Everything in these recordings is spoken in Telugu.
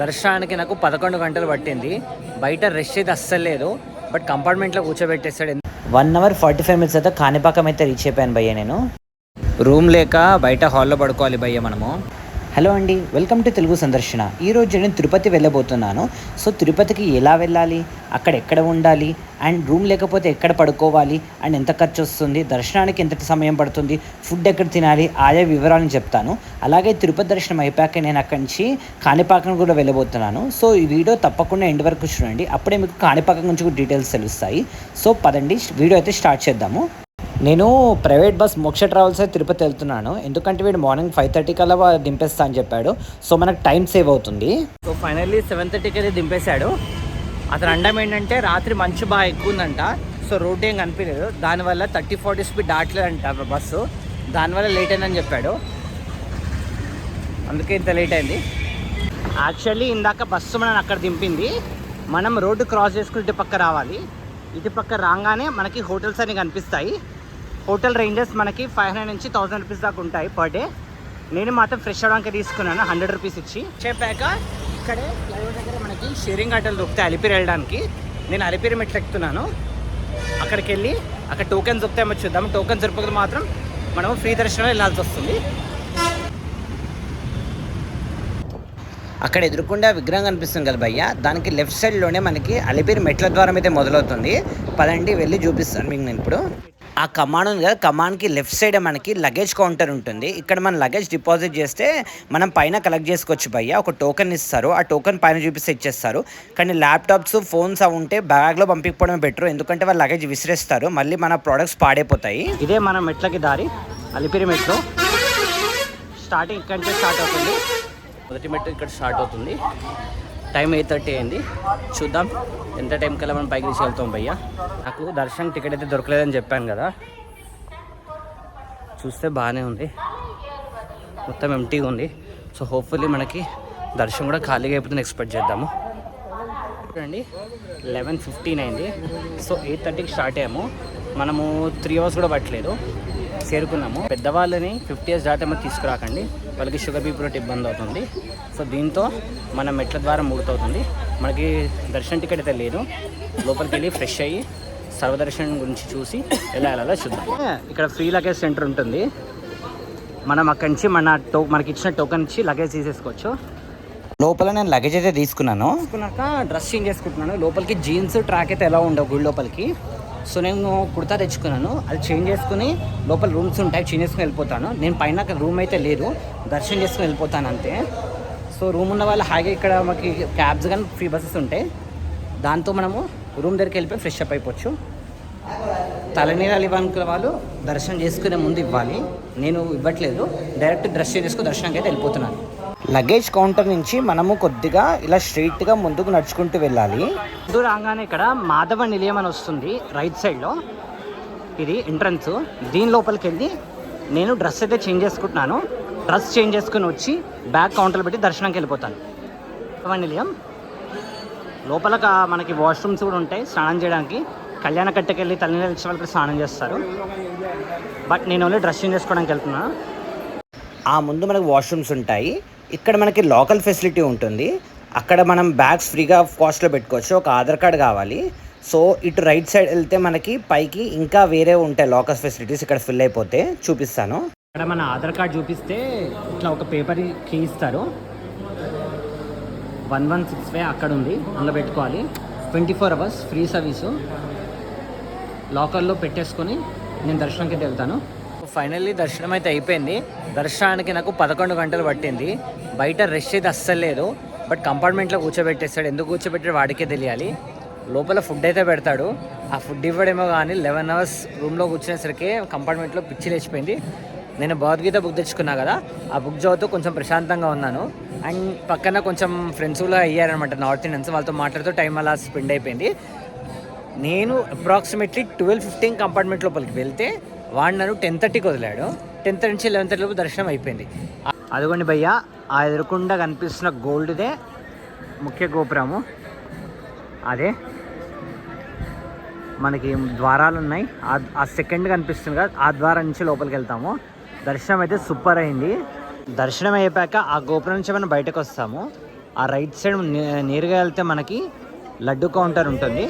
దర్శనానికి నాకు 11 గంటలు పట్టింది. బయట రష్ అయితే అస్సలు లేదు, బట్ కంపార్ట్మెంట్లో కూర్చోబెట్టేస్తాడు. 1 అవర్ 45 మినిట్స్ అయితే కాణిపాకం అయితే రీచ్ అయిపోయాను భయ్య. నేను రూమ్ లేక బయట హాల్లో పడుకోవాలి భయ్య మనము. హలో అండి, వెల్కమ్ టు తెలుగు సందర్శన. ఈరోజు నేను తిరుపతి వెళ్ళబోతున్నాను. సో తిరుపతికి ఎలా వెళ్ళాలి, అక్కడ ఎక్కడ ఉండాలి, అండ్ రూమ్ లేకపోతే ఎక్కడ పడుకోవాలి, అండ్ ఎంత ఖర్చు వస్తుంది, దర్శనానికి ఎంత సమయం పడుతుంది, ఫుడ్ ఎక్కడ తినాలి, ఆయా వివరాలను చెప్తాను. అలాగే తిరుపతి దర్శనం అయిపోయాక నేను అక్కడి నుంచి కాణిపాకం కూడా వెళ్ళబోతున్నాను. సో ఈ వీడియో తప్పకుండా ఎండ్ వరకు చూడండి, అప్పుడే మీకు కాణిపాకం గురించి కూడా డీటెయిల్స్ తెలుస్తాయి. సో పదండి, వీడియో అయితే స్టార్ట్ చేద్దాము. నేను ప్రైవేట్ బస్ మోక్ష ట్రావెల్స్ అయితే తిరుపతి వెళ్తున్నాను, ఎందుకంటే వీడు మార్నింగ్ 5:30 కల్లా దింపేస్తా అని చెప్పాడు. సో మనకు టైం సేవ్ అవుతుంది. సో ఫైనల్లీ 7:30కి అయితే దింపేశాడు. అతను అండం ఏంటంటే రాత్రి మంచు బాగా ఎక్కువ ఉందంట. సో రోడ్ ఏం కనిపించలేదు, దానివల్ల 30-40 స్పీడ్ దాటలేదంట బస్సు, దానివల్ల లేట్ అయిందని చెప్పాడు. అందుకే ఇంత లేట్ అయింది. యాక్చువల్లీ ఇందాక బస్సు మనం అక్కడ దింపింది, మనం రోడ్డు క్రాస్ చేసుకుని ఇటు పక్క రావాలి. ఇటు పక్క రాగానే మనకి హోటల్స్ అన్ని కనిపిస్తాయి. హోటల్ రేంజెస్ మనకి 500 నుంచి 1000 రూపీస్ దాకా ఉంటాయి పర్ డే. నేను మాత్రం ఫ్రెష్ అవ్వడానికి తీసుకున్నాను 100 రూపీస్ ఇచ్చి. చెప్పాక ఇక్కడే ఫ్లైఓవర్ దగ్గర మనకి షేరింగ్ ఆటోలు దొరుకుతాయి అలిపిరి వెళ్ళడానికి. నేను అలిపిరి మెట్లు ఎక్కుతున్నాను. అక్కడికి వెళ్ళి అక్కడ టోకెన్స్ దొరుకుతాయేమో చూద్దాం. టోకెన్స్ దొరకకపోతే మాత్రం మనం ఫ్రీ దర్శనం వెళ్ళాల్సి వస్తుంది. అక్కడ ఎదురుకుండా విగ్రహం కనిపిస్తుంది కదా భయ్య, దానికి లెఫ్ట్ సైడ్లోనే మనకి అలిపిరి మెట్ల ద్వారం అయితే మొదలవుతుంది. పదండి వెళ్ళి చూపిస్తాను మీకు నేను ఇప్పుడు. ఆ కమాన్ ఉంది కదా, కమాన్కి లెఫ్ట్ సైడ్ మనకి లగేజ్ కౌంటర్ ఉంటుంది. ఇక్కడ మన లగేజ్ డిపాజిట్ చేస్తే మనం పైన కలెక్ట్ చేసుకోవచ్చు భయ్య. ఒక టోకెన్ ఇస్తారు, ఆ టోకెన్ పైన చూపిస్తే ఇచ్చేస్తారు. కానీ ల్యాప్టాప్స్ ఫోన్స్ అవి ఉంటే బ్యాగ్లో పంపించడం బెటర్, ఎందుకంటే వాళ్ళు లగేజ్ విసిరేస్తారు, మళ్ళీ మన ప్రోడక్ట్స్ పాడైపోతాయి. ఇదే మన మెట్లకి దారి, అలిపిరి మెట్లు. స్టార్టింగ్ ఇక్కడి నుంచి స్టార్ట్ అవుతుంది. మొదటి మెట్టు ఇక్కడ స్టార్ట్ అవుతుంది. టైం 8:30 అయింది. చూద్దాం ఎంత టైం కల్లా మనం పైకి తీసుకెళ్తాం భయ్య. నాకు దర్శనం టికెట్ అయితే దొరకలేదని చెప్పాను కదా, చూస్తే బాగానే ఉంది, మొత్తం ఎంటీగా ఉంది. సో హోప్ఫుల్లీ మనకి దర్శనం కూడా ఖాళీగా అయిపోతుందని ఎక్స్పెక్ట్ చేద్దాము. చూడండి 11:15 అయింది. సో 8:30కి స్టార్ట్ అయ్యాము. మనము 3 అవర్స్ కూడా పట్టలేదు, చేరుకున్నాము. పెద్దవాళ్ళని 50 ఇయర్స్ దాటేమో తీసుకురాకండి, వాళ్ళకి షుగర్ బీపీ రోటి ఇబ్బంది అవుతుంది. సో దీంతో మన మెట్ల ద్వారా మూడుతవుతుంది. మనకి దర్శనం టికెట్ అయితే లేదు, లోపలికి వెళ్ళి ఫ్రెష్ అయ్యి సర్వదర్శనం గురించి చూసి ఎలా వెళ్ళాలో చూద్దాం. ఇక్కడ ఫ్రీ లగేజ్ సెంటర్ ఉంటుంది, మనం అక్కడి నుంచి మనకి ఇచ్చిన టోకెన్ ఇచ్చి లగేజ్ తీసేసుకోవచ్చు. లోపల నేను లగేజ్ అయితే తీసుకున్నాక డ్రెస్ చేంజ్ చేసుకుంటున్నాను. లోపలికి జీన్స్ ట్రాక్ అయితే ఎలా ఉండవు గుడి లోపలికి. సో నేను కుర్తా తెచ్చుకున్నాను, అది చేంజ్ చేసుకుని లోపల రూమ్స్ ఉంటాయి, చేంజ్ చేసుకుని వెళ్ళిపోతాను. నేను పైన రూమ్ అయితే లేదు, దర్శనం చేసుకుని వెళ్ళిపోతాను అంతే. సో రూమ్ ఉన్న వాళ్ళు హాయిగా ఇక్కడ మనకి క్యాబ్స్ కానీ ఫ్రీ బస్సెస్ ఉంటాయి, దాంతో మనము రూమ్ దగ్గరికి వెళ్ళిపోయి ఫ్రెష్ అప్ అయిపోవచ్చు. తలనీరాలు ఇవ్వాలనుకునే వాళ్ళు దర్శనం చేసుకునే ముందు ఇవ్వాలి, నేను ఇవ్వట్లేదు, డైరెక్ట్ డ్రెస్ చేంజ్ చేసుకుని దర్శనానికి అయితే వెళ్ళిపోతున్నాను. లగేజ్ కౌంటర్ నుంచి మనము కొద్దిగా ఇలా స్ట్రైట్గా ముందుకు నడుచుకుంటూ వెళ్ళాలి. ముందు రాగానే ఇక్కడ మాధవ నిలయం అని వస్తుంది రైట్ సైడ్లో, ఇది ఎంట్రన్స్. దీని లోపలికి వెళ్ళి నేను డ్రెస్ అయితే చేంజ్ చేసుకుంటున్నాను. డ్రెస్ చేంజ్ చేసుకుని వచ్చి బ్యాగ్ కౌంటర్లో పెట్టి దర్శనానికి వెళ్ళిపోతాను. మాధవ నిలయం లోపల మనకి వాష్రూమ్స్ కూడా ఉంటాయి స్నానం చేయడానికి. కళ్యాణ కట్టకి వెళ్ళి తల్లిదండ్రులు ఇచ్చిన వాళ్ళకి స్నానం చేస్తారు, బట్ నేను ఓన్లీ డ్రెస్ చేంజ్ చేసుకోవడానికి వెళ్తున్నాను. ఆ ముందు మనకి వాష్రూమ్స్ ఉంటాయి. ఇక్కడ మనకి లోకల్ ఫెసిలిటీ ఉంటుంది, అక్కడ మనం బ్యాగ్స్ ఫ్రీగా కాస్ట్లో పెట్టుకోవచ్చు. ఒక ఆధార్ కార్డ్ కావాలి. సో ఇటు రైట్ సైడ్ వెళ్తే మనకి పైకి ఇంకా వేరే ఉంటాయి లోకల్ ఫెసిలిటీస్, ఇక్కడ ఫిల్ అయిపోతే చూపిస్తాను. ఇక్కడ మన ఆధార్ కార్డ్ చూపిస్తే ఇట్లా ఒక పేపర్ కీ ఇస్తారు, 116 అక్కడ ఉంది, అందులో పెట్టుకోవాలి. 24 అవర్స్ ఫ్రీ సర్వీసు. లాకర్లో పెట్టేసుకొని నేను దర్శనంకి అయితే వెళ్తాను. ఫైనల్లీ దర్శనం అయితే అయిపోయింది. దర్శనానికి నాకు 11 గంటలు పట్టింది. బయట రష్ అయితే అస్సలు లేదు, బట్ కంపార్ట్మెంట్లో కూర్చోబెట్టేస్తాడు, ఎందుకు కూర్చోబెట్టాడు వాడికే తెలియాలి. లోపల ఫుడ్ అయితే పెడతాడు, ఆ ఫుడ్ ఇవ్వడేమో కానీ 11 అవర్స్ రూమ్లో కూర్చునేసరికి కంపార్ట్మెంట్లో పిచ్చి లేచిపోయింది. నేను భగవద్గీత బుక్ తెచ్చుకున్నా కదా, ఆ బుక్ చదువుతూ కొంచెం ప్రశాంతంగా ఉన్నాను. అండ్ పక్కన కొంచెం ఫ్రెండ్స్ కూడా అయ్యారనమాట నార్త్ ఇండియన్స్, వాళ్ళతో మాట్లాడుతూ టైం అలా స్పెండ్ అయిపోయింది. నేను అప్రాక్సిమేట్లీ 12:15 కంపార్ట్మెంట్ లోపలికి వెళ్తే వాడు నన్ను 10:30కి వదిలాడు. 10:30 నుంచి 11:30 లోపు దర్శనం అయిపోయింది. అదిగోండి భయ్య, ఆ ఎదురుకుండా కనిపిస్తున్న గోల్డ్దే ముఖ్య గోపురము, అదే మనకి ద్వారాలు ఉన్నాయి. ఆ సెకండ్ కనిపిస్తుంది కదా, ఆ ద్వారం నుంచి లోపలికి వెళ్తాము. దర్శనం అయితే సూపర్ అయింది. దర్శనం అయిపోయాక ఆ గోపురం నుంచి మనం బయటకు వస్తాము. ఆ రైట్ సైడ్ నేరుగా వెళ్తే మనకి లడ్డు కౌంటర్ ఉంటుంది.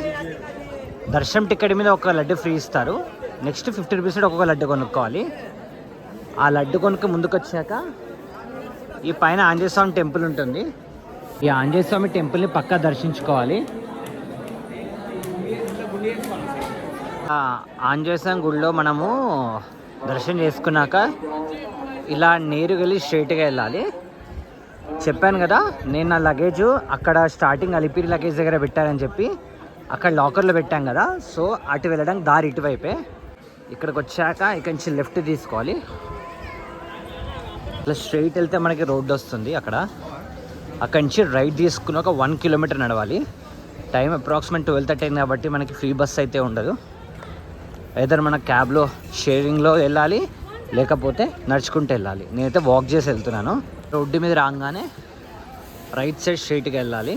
దర్శనం టికెట్ మీద ఒక లడ్డు ఫ్రీ ఇస్తారు. నెక్స్ట్ 50 రూపీస్ ఒక్కొక్క లడ్డు కొనుక్కోవాలి. ఆ లడ్డు కొనుక్కు ముందుకు వచ్చాక ఈ పైన ఆంజనేయ స్వామి టెంపుల్ ఉంటుంది. ఈ ఆంజనేయ స్వామి టెంపుల్ని పక్కా దర్శించుకోవాలి. ఆంజనేయ స్వామి గుడిలో మనము దర్శనం చేసుకున్నాక ఇలా నేరుగా వెళ్ళి స్ట్రైట్గా వెళ్ళాలి. చెప్పాను కదా నేను నా లగేజ్ అక్కడ స్టార్టింగ్ అలిపిరి లగేజ్ దగ్గర పెట్టానని చెప్పి, అక్కడ లాకర్లో పెట్టాం కదా. సో అటు వెళ్ళడానికి దారి ఇటువైపే. ఇక్కడికి వచ్చాక ఇక్కడి నుంచి లెఫ్ట్ తీసుకోవాలి. ఇట్లా స్ట్రైట్ వెళ్తే మనకి రోడ్డు వస్తుంది. అక్కడి నుంచి రైట్ తీసుకుని ఒక 1 కిలోమీటర్ నడవాలి. టైం అప్రాక్సిమేట్ 12:30 అయింది కాబట్టి మనకి ఫ్రీ బస్ అయితే ఉండదు. ఏదైనా మన క్యాబ్లో షేరింగ్లో వెళ్ళాలి, లేకపోతే నడుచుకుంటూ వెళ్ళాలి. నేనైతే వాక్ చేసి వెళ్తున్నాను. రోడ్డు మీద రాగానే రైట్ సైడ్ స్ట్రైట్గా వెళ్ళాలి.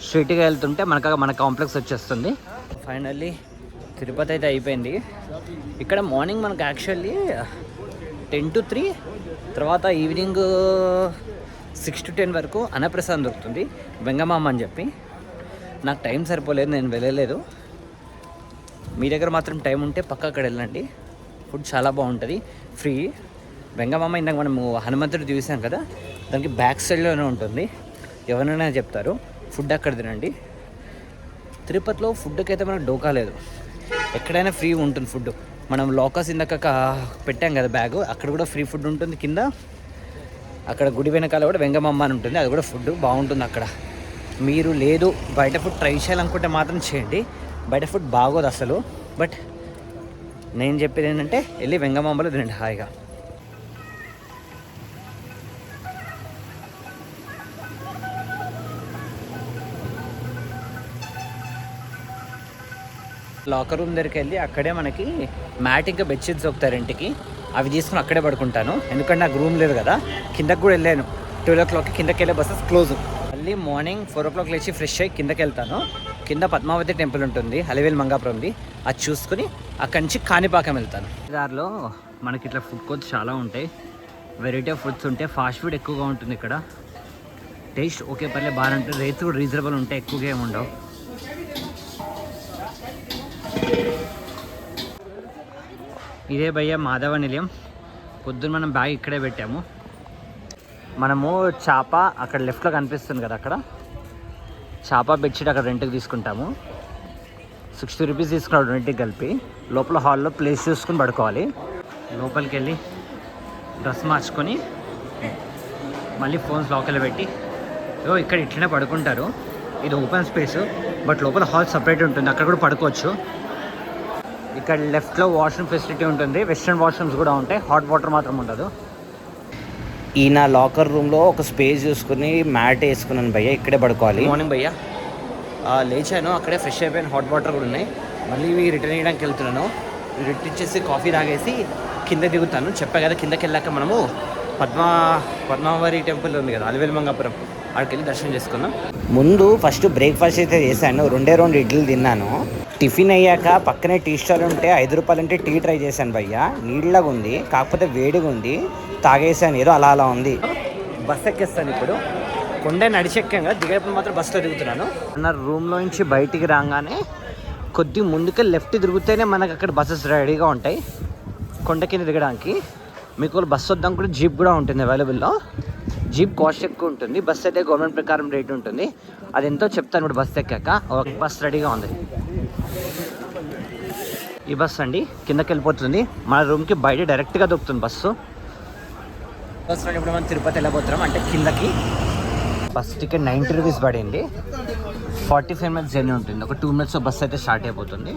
స్ట్రైట్గా వెళ్తుంటే మన కాంప్లెక్స్ వచ్చేస్తుంది. ఫైనల్లీ తిరుపతి అయితే అయిపోయింది. ఇక్కడ మార్నింగ్ మనకు యాక్చువల్లీ 10 to 3, తర్వాత ఈవినింగ్ 6 to 10 వరకు అన్నప్రసాదం దొరుకుతుంది, వెంగమామ అని చెప్పి. నాకు టైం సరిపోలేదు, నేను వెళ్ళలేదు. మీ దగ్గర మాత్రం టైం ఉంటే పక్క అక్కడ వెళ్ళండి. ఫుడ్ చాలా బాగుంటుంది, ఫ్రీ. వెంగమామ ఇందాక మనము హనుమంతుడు చూసాం కదా, దానికి బ్యాక్ సైడ్లోనే ఉంటుంది. ఎవరైనా చెప్తారు ఫుడ్ అక్కడ తినండి. తిరుపతిలో ఫుడ్కి అయితే మనకు డోకా లేదు, ఎక్కడైనా ఫ్రీ ఉంటుంది ఫుడ్. మనం లోకస్ ఇందాక పెట్టాం కదా బ్యాగ్, అక్కడ కూడా ఫ్రీ ఫుడ్ ఉంటుంది. కింద అక్కడ గుడి వెనకాల కూడా వెంగమమ్మ అని ఉంటుంది, అది కూడా ఫుడ్ బాగుంటుంది అక్కడ. మీరు లేదు బయట ఫుడ్ ట్రై చేయాలనుకుంటే మాత్రం చేయండి, బయట ఫుడ్ బాగోదు అసలు. బట్ నేను చెప్పేది ఏంటంటే వెళ్ళి వెంగమమ్మలో తినండి హాయిగా. లాకర్ రూమ్ దగ్గరికి వెళ్ళి అక్కడే మనకి మ్యాట్ ఇంకా బెడ్షీట్స్ దొరుకుతారు ఇంటికి, అవి తీసుకుని అక్కడే పడుకుంటాను. ఎందుకంటే నాకు రూమ్ లేదు కదా. కిందకి కూడా వెళ్ళాను, 12 o'clock కిందకి వెళ్ళే బస్సెస్ క్లోజ్. మళ్ళీ మార్నింగ్ 4 o'clock లేచి ఫ్రెష్ అయ్యి కిందకి వెళ్తాను. కింద పద్మావతి టెంపుల్ ఉంటుంది, అలివేలు మంగాపురంది, అది చూసుకుని అక్కడి నుంచి కాణిపాకం వెళ్తాను. దారిలో మనకి ఇట్లా ఫుడ్ కోర్ట్స్ చాలా ఉంటాయి, వెరైటీ ఆఫ్ ఫుడ్స్ ఉంటాయి. ఫాస్ట్ ఫుడ్ ఎక్కువగా ఉంటుంది ఇక్కడ. టేస్ట్ ఓకే పర్లేదు బాగానే ఉంటుంది, రేట్స్ కూడా రీజనబుల్ ఉంటాయి, ఎక్కువగా ఏమి ఉండవు. ఇదే భయ్య మాధవ నిలయం. పొద్దున్న మనం బ్యాగ్ ఇక్కడే పెట్టాము. మనము చాప అక్కడ లెఫ్ట్లో కనిపిస్తుంది కదా, అక్కడ చాప బెడ్షీట్ అక్కడ రెంట్కి తీసుకుంటాము. 60 రూపీస్ తీసుకున్నాడు రెంట్కి కలిపి. లోపల హాల్లో ప్లేస్ చూసుకుని పడుకోవాలి. లోపలికి వెళ్ళి డ్రెస్ మార్చుకొని మళ్ళీ ఫోన్స్ లోకల్లో పెట్టి ఇక్కడ ఇట్లనే పడుకుంటారు. ఇది ఓపెన్ స్పేస్, బట్ లోపల హాల్ సపరేట్ ఉంటుంది, అక్కడ కూడా పడుకోవచ్చు. ఇక్కడ లెఫ్ట్లో వాష్రూమ్ ఫెసిలిటీ ఉంటుంది, వెస్ట్రన్ వాష్రూమ్స్ కూడా ఉంటాయి, హాట్ వాటర్ మాత్రం ఉండదు. ఈ నా లాకర్ రూమ్లో ఒక స్పేస్ చూసుకుని మ్యాట్ వేసుకున్నాను భయ్య, ఇక్కడే పడుకోవాలి. మార్నింగ్ భయ్య లేచాను, అక్కడే ఫ్రెష్ అయిపోయిన హాట్ వాటర్ కూడా ఉన్నాయి. మళ్ళీ రిటర్న్ చేయడానికి వెళ్తున్నాను. రిటర్న్ ఇచ్చేసి కాఫీ తాగేసి కింద దిగుతాను. చెప్పా కదా కిందకి వెళ్ళాక మనము పద్మావతి టెంపుల్ ఉంది కదా, అలివేలు మంగాపురం, అక్కడికి వెళ్ళి దర్శనం చేసుకున్నాం. ముందు ఫస్ట్ బ్రేక్ఫాస్ట్ అయితే చేశాను, 2 ఇడ్లీలు తిన్నాను. టిఫిన్ అయ్యాక పక్కనే టీ స్టాల్ ఉంటే 5 రూపాయలు అంటే టీ ట్రై చేశాను భయ్య. నీళ్ళగా ఉంది, కాకపోతే వేడిగా ఉంది, తాగేసాను. ఏదో అలా ఉంది. బస్ ఎక్కేస్తాను ఇప్పుడు. కొండ నడిచెక్కాం కదా, దిగేప్పుడు మాత్రం బస్సులో దిగుతున్నాను. నా రూమ్లో నుంచి బయటికి రాగానే కొద్ది ముందుకే లెఫ్ట్ తిరిగితేనే మనకు అక్కడ బస్సెస్ రెడీగా ఉంటాయి కొండ కింద దిగడానికి. మీకు బస్సు వద్దాం కూడా జీప్ కూడా ఉంటుంది అవైలబుల్లో. జీప్ కాస్ట్ ఎక్కువ ఉంటుంది, బస్ అయితే గవర్నమెంట్ ప్రకారం రేట్ ఉంటుంది. అది ఎంతో చెప్తాను ఇప్పుడు బస్ ఎక్కాక. ఒక బస్ రెడీగా ఉంది, ఈ బస్ అండి. కిందకి వెళ్ళిపోతుంది, మన రూమ్కి బయట డైరెక్ట్గా దొరుకుతుంది బస్సు. బస్ ఇప్పుడు మనం తిరుపతి వెళ్ళిపోతున్నాం, అంటే కిందకి. బస్ టికెట్ 90 రూపీస్ పడింది. 45 minutes జర్నీ ఉంటుంది, ఒక 2 minutes బస్ అయితే స్టార్ట్ అయిపోతుంది.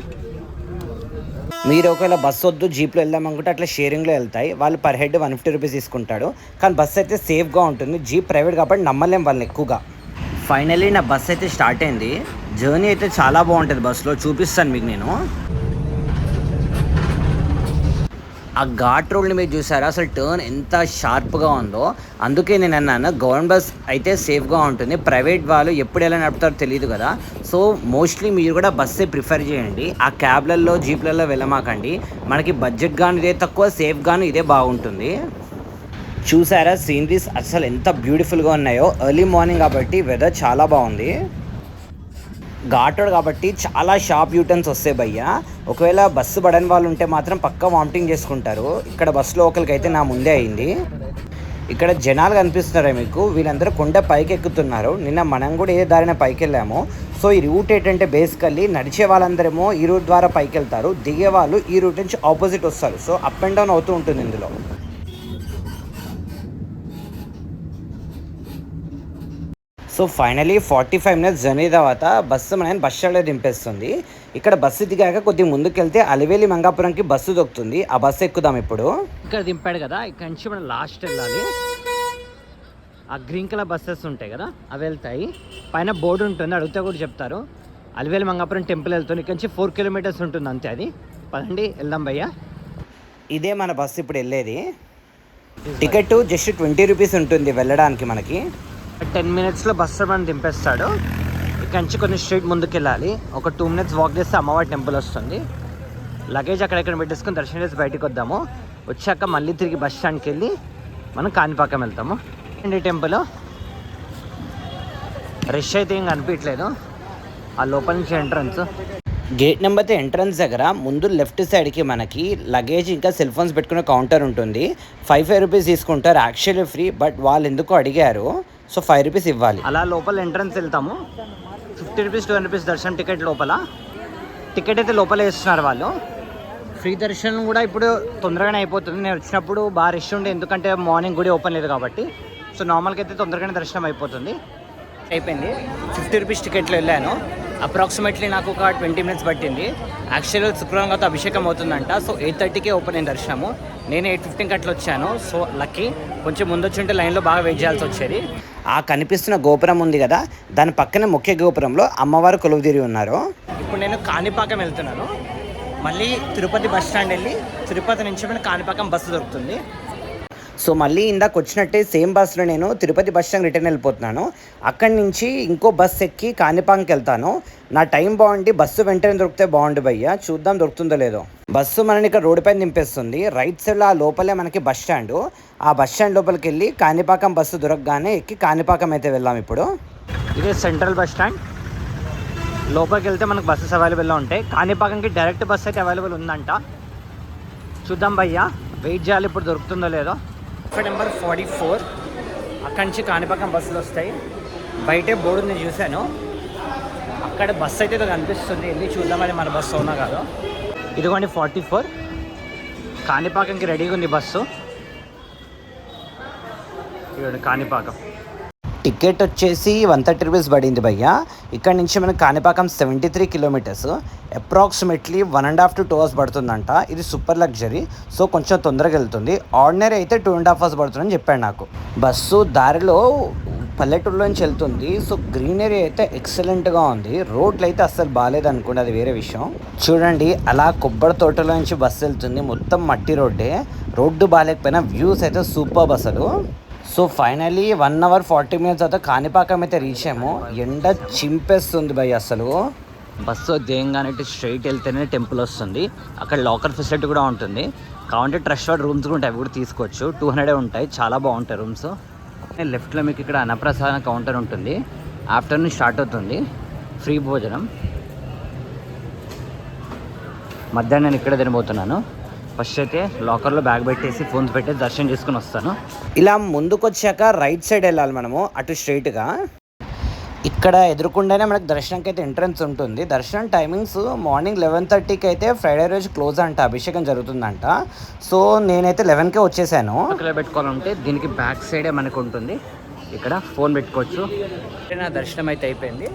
మీరు ఒకవేళ బస్సు వద్దు జీప్లో వెళ్దామనుకుంటే అట్లా షేరింగ్లో వెళ్తాయి, వాళ్ళు పర్ హెడ్ 150 రూపీస్ తీసుకుంటాడు. కానీ బస్సు అయితే సేఫ్గా ఉంటుంది, జీప్ ప్రైవేట్ కాబట్టి నమ్మలేం వాళ్ళని ఎక్కువగా. ఫైనల్లీ నా బస్ అయితే స్టార్ట్ అయింది. జర్నీ అయితే చాలా బాగుంటుంది బస్సులో, చూపిస్తాను మీకు నేను. ఆ ఘాట్ రోడ్ని మీరు చూసారా, అసలు టర్న్ ఎంత షార్ప్గా ఉందో. అందుకే నేను అన్నాను గవర్నమెంట్ బస్ అయితే సేఫ్గా ఉంటుంది, ప్రైవేట్ వాళ్ళు ఎప్పుడు ఎలా నడుపుతారో తెలియదు కదా. సో మోస్ట్లీ మీరు కూడా బస్సే ప్రిఫర్ చేయండి, ఆ క్యాబ్లలో జీప్లలో వెళ్ళమాకండి. మనకి బడ్జెట్ గాను ఇదే తక్కువ, సేఫ్ గాను ఇదే బాగుంటుంది. చూసారా సీనరీస్ అసలు ఎంత బ్యూటిఫుల్గా ఉన్నాయో. ఎర్లీ మార్నింగ్ కాబట్టి వెదర్ చాలా బాగుంది. ఘాట్ రోడ్ కాబట్టి చాలా షార్ప్ యూటర్న్స్ వస్తాయి భయ్య. ఒకవేళ బస్సు పడని వాళ్ళు ఉంటే మాత్రం పక్కా వామిటింగ్ చేసుకుంటారు. ఇక్కడ బస్సులో ఒకరికైతే నా ముందే అయింది. ఇక్కడ జనాలు కనిపిస్తున్నారా మీకు? వీళ్ళందరూ కొండ పైకి ఎక్కుతున్నారు. నిన్న మనం కూడా ఏ దారిన పైకి వెళ్ళాము. సో ఈ రూట్ ఏంటంటే బేసికల్లీ నడిచే వాళ్ళందరేమో ఈ రూట్ ద్వారా పైకి వెళ్తారు, దిగే వాళ్ళు ఈ రూట్ నుంచి ఆపోజిట్ వస్తారు. సో అప్ అండ్ డౌన్ అవుతూ ఉంటుంది ఇందులో. సో ఫైనలీ 45 మినిట్స్ జర్నీ తర్వాత బస్సు మనని బస్ స్టాండ్లో దింపేస్తుంది. ఇక్కడ బస్సు దిగాక కొద్దిగా ముందుకెళ్తే అలివేలి మంగాపురంకి బస్సు దొక్కుతుంది. ఆ బస్సు ఎక్కుదాం ఇప్పుడు. ఇక్కడ దింపాడు కదా, ఇక్కడ నుంచి మనం లాస్ట్ వెళ్ళాలి. ఆ గ్రీన్ కలర్ బస్సెస్ ఉంటాయి కదా అవి వెళ్తాయి. పైన బోర్డు ఉంటుంది, అడిగితే కూడా చెప్తారు. అలివేలి మంగాపురం టెంపుల్ వెళ్తుంది. ఇక్కడ నుంచి 4 కిలోమీటర్స్ ఉంటుంది అంతే. అది పదండి వెళ్దాం భయ్య. ఇదే మన బస్సు ఇప్పుడు వెళ్ళేది. టికెట్ జస్ట్ 20 రూపీస్ ఉంటుంది వెళ్ళడానికి. మనకి 10 మినిట్స్లో బస్సు మనం దింపేస్తాడు. ఇక్కడ నుంచి కొన్ని స్ట్రీట్ ముందుకు వెళ్ళాలి. ఒక 2 మినిట్స్ వాక్ చేస్తే అమ్మవారి టెంపుల్ వస్తుంది. లగేజ్ అక్కడెక్కడ పెట్టేసుకొని దర్శనం చేసి బయటకు వద్దాము. వచ్చాక మళ్ళీ తిరిగి బస్ స్టాండ్కి వెళ్ళి మనం కాణిపాకం వెళ్తాము. అండి టెంపుల్ రష్ అయితే ఏం కనిపించట్లేదు. ఆ లోపల నుంచి ఎంట్రన్స్. గేట్ నెంబర్ ఎంట్రన్స్ దగ్గర ముందు లెఫ్ట్ సైడ్కి మనకి లగేజ్ ఇంకా సెల్ ఫోన్స్ పెట్టుకునే కౌంటర్ ఉంటుంది. 5 రూపీస్ తీసుకుంటారు. యాక్చువల్లీ ఫ్రీ, బట్ వాళ్ళు ఎందుకో అడిగారు. సో 5 రూపీస్ ఇవ్వాలి. అలా లోపల ఎంట్రన్స్ వెళ్తాము. 50 రూపీస్ 20 రూపీస్ దర్శనం టికెట్ లోపల. టికెట్ అయితే లోపల వేస్తున్నారు వాళ్ళు. ఫ్రీ దర్శనం కూడా ఇప్పుడు తొందరగానే అయిపోతుంది. నేను వచ్చినప్పుడు బాగా రష్ ఉండే, ఎందుకంటే మార్నింగ్ గుడి ఓపెన్ లేదు కాబట్టి. సో నార్మల్గా అయితే తొందరగానే దర్శనం అయిపోతుంది. అయిపోయింది. 50 రూపీస్ టికెట్లో వెళ్ళాను. అప్రాక్సిమేట్లీ నాకు ఒక 20 మినిట్స్ పట్టింది. యాక్చువల్గా శుక్రవారం కాదు అభిషేకం అవుతుందంట. సో 8:30కే ఓపెన్ అయిన దర్శనము. నేను 8:15 అట్లా వచ్చాను. So lucky. కొంచెం ముందు వచ్చి ఉంటే లైన్లో బాగా వెయిట్ చేయాల్సి వచ్చేది. ఆ కనిపిస్తున్న గోపురం ఉంది కదా, దాని పక్కనే ముఖ్య గోపురంలో అమ్మవారు కొలువుదీరి ఉన్నారు. ఇప్పుడు నేను కాణిపాకం వెళ్తున్నాను. మళ్ళీ తిరుపతి బస్ స్టాండ్ వెళ్ళి తిరుపతి నుంచి మన కాణిపాకం బస్సు దొరుకుతుంది. సో మళ్ళీ ఇందాక వచ్చినట్టే సేమ్ బస్సులో నేను తిరుపతి బస్ స్టాండ్ రిటర్న్ వెళ్ళిపోతున్నాను. అక్కడి నుంచి ఇంకో బస్సు ఎక్కి కాణిపాకంకి వెళ్తాను. నా టైం బాగుండి బస్సు వెంటనే దొరికితే బాగుండు భయ్య. చూద్దాం దొరుకుతుందో లేదో. బస్సు మనని ఇక్కడ రోడ్డు పైన దింపేస్తుంది. రైట్ సైడ్లో ఆ లోపలే మనకి బస్ స్టాండ్. ఆ బస్ స్టాండ్ లోపలికి వెళ్ళి కాణిపాకం బస్సు దొరకగానే ఎక్కి కాణిపాకం అయితే వెళ్దాం ఇప్పుడు. ఇదే సెంట్రల్ బస్ స్టాండ్. లోపలికి వెళ్తే మనకు బస్సెస్ అవైలబుల్లో ఉంటాయి. కాణిపాకంకి డైరెక్ట్ బస్ అయితే అవైలబుల్ ఉందంట. చూద్దాం భయ్య, వెయిట్ చేయాలి ఇప్పుడు దొరుకుతుందో లేదో. నెంబర్ 44 అక్కడి నుంచి కాణిపాకం బస్సులు వస్తాయి. బయటే బోర్డు నేను చూశాను. అక్కడ బస్సు అయితే కనిపిస్తుంది. వెళ్ళి చూద్దామని మన బస్సు అవునా కాదు. ఇదిగోండి 44 కాణిపాకంకి రెడీగా ఉంది బస్సు. ఇదిగోండి కాణిపాకం. టికెట్ వచ్చేసి 130 రూపీస్ పడింది భయ్య. ఇక్కడ నుంచి మనకి Kanipakam 73 kilometres. Approximately 1.5 to 2 hours పడుతుందంట. ఇది సూపర్ లగ్జరీ, సో కొంచెం తొందరగా వెళ్తుంది. ఆర్డినరీ అయితే 2.5 hours పడుతుందని చెప్పాడు నాకు. బస్సు దారిలో పల్లెటూరులో నుంచి వెళ్తుంది. సో గ్రీనరీ అయితే ఎక్సలెంట్గా ఉంది. రోడ్లు అయితే అస్సలు బాగాలేదు అనుకోండి, అది వేరే విషయం. చూడండి అలా కొబ్బరి తోటలో నుంచి బస్సు వెళ్తుంది. మొత్తం మట్టి రోడ్డే. రోడ్డు బాగాలేకపోయినా వ్యూస్ అయితే సూపర్ అసలు. సో ఫైనలీ 1 hour 40 minutes తర్వాత కాణిపాకం అయితే రీచ్ అయ్యాము. ఎండ చింపేస్తుంది భయ్య అసలు. బస్సు దేయంగానే స్ట్రైట్ వెళ్తేనే టెంపుల్ వస్తుంది. అక్కడ లాకర్ ఫెసిలిటీ కూడా ఉంటుంది. కావాలంటే ట్రస్ట్ రూమ్స్ కూడా ఉంటాయి, అవి కూడా తీసుకోవచ్చు. 200 ఉంటాయి, చాలా బాగుంటాయి రూమ్స్. లెఫ్ట్లో మీకు ఇక్కడ అన్నప్రసాదం కౌంటర్ ఉంటుంది. ఆఫ్టర్నూన్ స్టార్ట్ అవుతుంది ఫ్రీ భోజనం. మధ్యాహ్నం నేను ఇక్కడే తినబోతున్నాను. ఫస్ట్ అయితే లాకర్లో బ్యాగ్ పెట్టేసి ఫోన్స్ పెట్టేసి దర్శనం చేసుకుని వస్తాను. ఇలా ముందుకు వచ్చాక రైట్ సైడ్ వెళ్ళాలి మనము, అటు స్ట్రైట్గా. ఇక్కడ ఎదురుకుండానే మనకు దర్శనంకి అయితే ఎంట్రన్స్ ఉంటుంది. దర్శనం టైమింగ్స్ మార్నింగ్ 11:30కి అయితే ఫ్రైడే రోజు క్లోజ్ అంట, అభిషేకం జరుగుతుందంట. సో నేనైతే 11కే వచ్చేసాను. ఇక్కడ పెట్టుకోవాలంటే దీనికి బ్యాక్ సైడే మనకు ఉంటుంది. ఇక్కడ ఫోన్ పెట్టుకోవచ్చు. నా దర్శనం అయితే అయిపోయింది.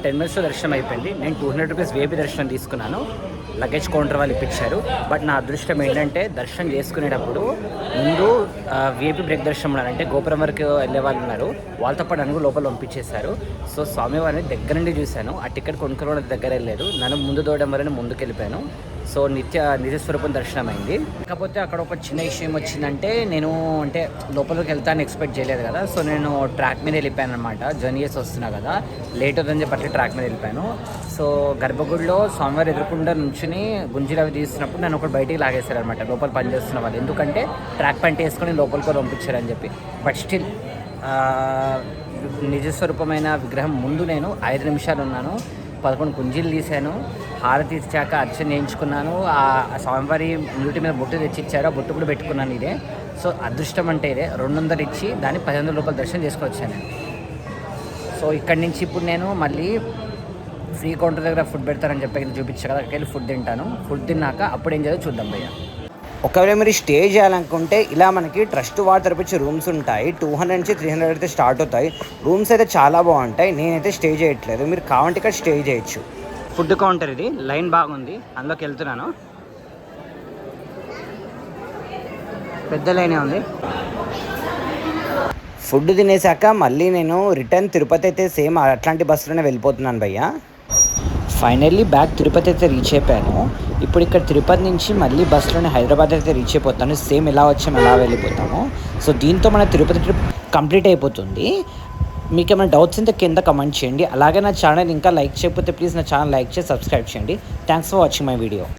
10 minutesలో దర్శనం అయిపోయింది. నేను 200 రూపీస్ వేపి దర్శనం తీసుకున్నాను. లగేజ్ కౌంటర్ వాళ్ళు ఇప్పించారు. బట్ నా అదృష్టం ఏంటంటే దర్శనం చేసుకునేటప్పుడు ముందు విఐపి బ్రేక్ దర్శనం ఉన్నారు, అంటే గోపురం వరకు వెళ్ళే వాళ్ళు ఉన్నారు. వాళ్ళతో పాటు నన్ను లోపల పంపించేశారు. సో స్వామివారిని దగ్గర నుండి చూశాను. ఆ టికెట్ కొనుక్కోవడం దగ్గర వెళ్ళలేదు, నన్ను ముందు దూడడం వల్ల ముందుకు వెళ్ళిపోయాను. సో నిజస్వరూపం దర్శనం అయింది. కాకపోతే అక్కడ ఒక చిన్న విషయం వచ్చిందంటే, నేను అంటే లోపలికి వెళ్తాను ఎక్స్పెక్ట్ చేయలేదు కదా. సో నేను ట్రాక్ మీద వెళ్ళిపోయాను అనమాట. జర్నీ చేసి వస్తున్నా కదా, లేట్ అవుతుందని చెప్పి అట్లా ట్రాక్ మీద వెళ్ళిపోయాను. సో గర్భగుడిలో స్వామివారి ఎదురుకుండా నుంచి కూర్చుని గుంజీలు అవి తీస్తున్నప్పుడు నన్ను ఒకటి బయటికి లాగేశారనమాట లోపల పనిచేస్తున్న వాళ్ళు. ఎందుకంటే ట్రాక్ ప్యాంట్ వేసుకొని లోపలికి పంపించారని చెప్పి. బట్ స్టిల్ నిజస్వరూపమైన విగ్రహం ముందు నేను 5 నిమిషాలు ఉన్నాను. 11 గుంజీలు తీశాను. హారతి ఇచ్చాక అర్చన చేయించుకున్నాను. ఆ స్వామివారి నుటి మీద బొట్టు తెచ్చిచ్చారు. ఆ బొట్టు కూడా పెట్టుకున్నాను. ఇదే సో అదృష్టం అంటే ఇదే. 200 ఇచ్చి దాన్ని 1500 రూపాయలు దర్శనం చేసుకొని వచ్చాను. సో ఇక్కడి నుంచి ఇప్పుడు నేను మళ్ళీ ఫ్రీ కౌంటర్ దగ్గర ఫుడ్ పెడతారని చెప్పి చూపించా కదా, అక్కడికి వెళ్ళి ఫుడ్ తింటాను. ఫుడ్ తిన్నాక అప్పుడు ఏం చేయాలో చూద్దాం భయ్య. ఒకవేళ మీరు స్టే చేయాలనుకుంటే ఇలా మనకి ట్రస్ట్ వారి తరపుచ్చి రూమ్స్ ఉంటాయి. 200 నుంచి 300 అయితే స్టార్ట్ అవుతాయి. రూమ్స్ అయితే చాలా బాగుంటాయి. నేనైతే స్టే చేయట్లేదు, మీరు కావాలంటే ఇక్కడ స్టే చేయొచ్చు. ఫుడ్ కౌంటర్ ఇది, లైన్ బాగుంది, అందులోకి వెళ్తున్నాను. పెద్ద లైనే ఉంది. ఫుడ్ తినేసాక మళ్ళీ నేను రిటర్న్ తిరుపతి అయితే సేమ్ అట్లాంటి బస్సులోనే వెళ్ళిపోతున్నాను భయ్య. ఫైనల్లీ బ్యాక్ తిరుపతి అయితే రీచ్ అయిపోయాను. ఇప్పుడు ఇక్కడ తిరుపతి నుంచి మళ్ళీ బస్సులోనే హైదరాబాద్ అయితే రీచ్ అయిపోతాను. సేమ్ ఎలా వచ్చాము ఎలా వెళ్ళిపోతాము. సో దీంతో మన తిరుపతి ట్రిప్ కంప్లీట్ అయిపోతుంది. మీకు ఏమైనా డౌట్స్ ఉంటే కింద కమెంట్ చేయండి. అలాగే నా ఛానల్ ఇంకా లైక్ చేయకపోతే ప్లీజ్ నా ఛానల్ లైక్ చేసి సబ్స్క్రైబ్ చేయండి. Thanks for watching my video.